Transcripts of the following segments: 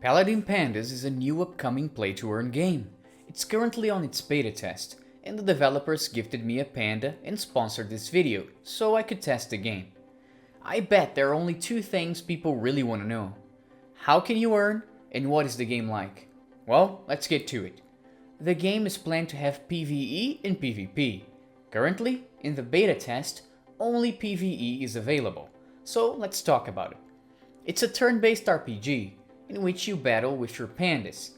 Paladin Pandas is a new upcoming play-to-earn game. It's currently on its beta test, and the developers gifted me a panda and sponsored this video, so I could test the game. I bet there are only two things people really want to know. How can you earn, and what is the game like? Well, let's get to it. The game is planned to have PvE and PvP. Currently, in the beta test, only PvE is available, so let's talk about it. It's a turn-based RPG, in which you battle with your pandas,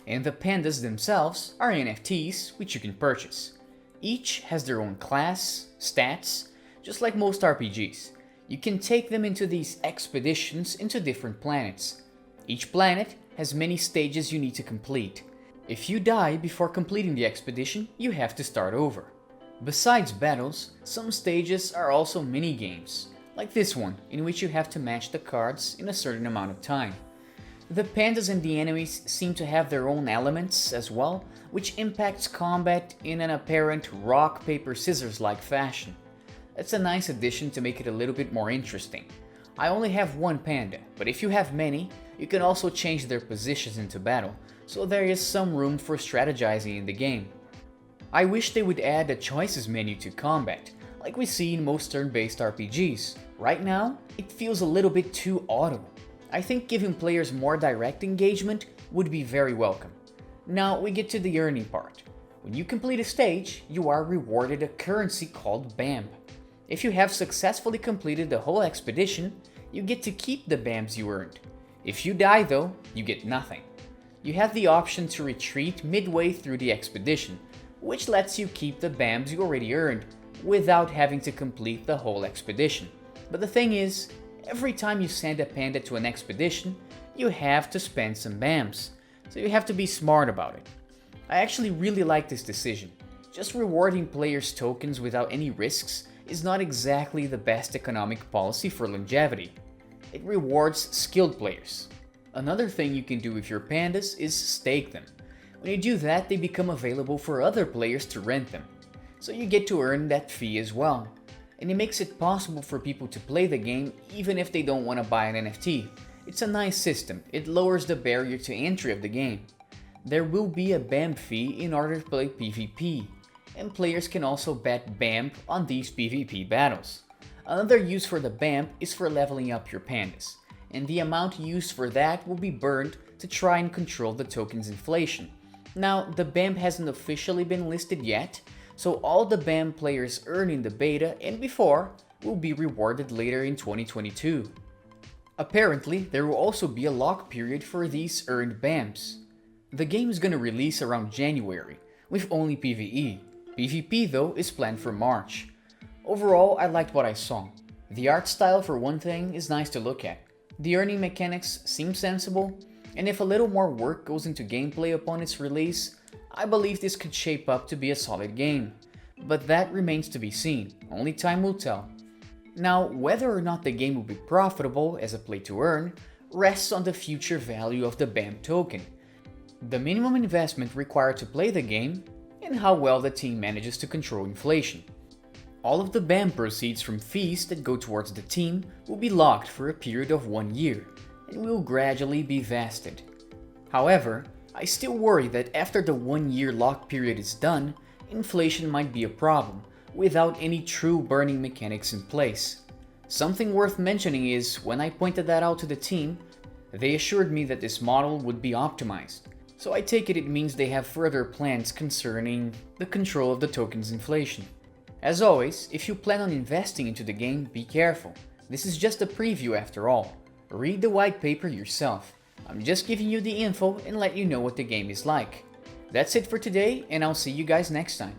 and the pandas themselves are NFTs which you can purchase. Each has their own class, stats, just like most RPGs. You can take them into these expeditions into different planets. Each planet has many stages you need to complete. If you die before completing the expedition, you have to start over. Besides battles, some stages are also mini-games, like this one, in which you have to match the cards in a certain amount of time. The pandas and the enemies seem to have their own elements as well, which impacts combat in an apparent rock, paper, scissors-like fashion. That's a nice addition to make it a little bit more interesting. I only have one panda, but if you have many, you can also change their positions into battle, so there is some room for strategizing in the game. I wish they would add a choices menu to combat, like we see in most turn-based RPGs. Right now, it feels a little bit too auto. I think giving players more direct engagement would be very welcome. Now we get to the earning part. When you complete a stage, you are rewarded a currency called BAMP. If you have successfully completed the whole expedition, you get to keep the BAMPs you earned. If you die though, you get nothing. You have the option to retreat midway through the expedition, which lets you keep the BAMPs you already earned without having to complete the whole expedition. But the thing is, every time you send a panda to an expedition, you have to spend some BAMPs, so you have to be smart about it. I actually really like this decision. Just rewarding players' tokens without any risks is not exactly the best economic policy for longevity. It rewards skilled players. Another thing you can do with your pandas is stake them. When you do that, they become available for other players to rent them, so you get to earn that fee as well. And it makes it possible for people to play the game even if they don't want to buy an NFT. It's a nice system, it lowers the barrier to entry of the game. There will be a BAMP fee in order to play PvP, and players can also bet BAMP on these PvP battles. Another use for the BAMP is for leveling up your pandas, and the amount used for that will be burned to try and control the token's inflation. Now, the BAMP hasn't officially been listed yet, so all the BAMP players earn in the beta and before will be rewarded later in 2022. Apparently, there will also be a lock period for these earned BAMPs. The game is gonna release around January, with only PvE. PvP though is planned for March. Overall, I liked what I saw. The art style for one thing is nice to look at. The earning mechanics seem sensible, and if a little more work goes into gameplay upon its release, I believe this could shape up to be a solid game, but that remains to be seen, only time will tell. Now, whether or not the game will be profitable as a play-to-earn rests on the future value of the BAMP token, the minimum investment required to play the game, and how well the team manages to control inflation. All of the BAMP proceeds from fees that go towards the team will be locked for a period of 1 year, and will gradually be vested. However, I still worry that after the 1 year lock period is done, inflation might be a problem, without any true burning mechanics in place. Something worth mentioning is, when I pointed that out to the team, they assured me that this model would be optimized, so I take it means they have further plans concerning the control of the token's inflation. As always, if you plan on investing into the game, be careful. This is just a preview after all. Read the white paper yourself. I'm just giving you the info and let you know what the game is like. That's it for today, and I'll see you guys next time.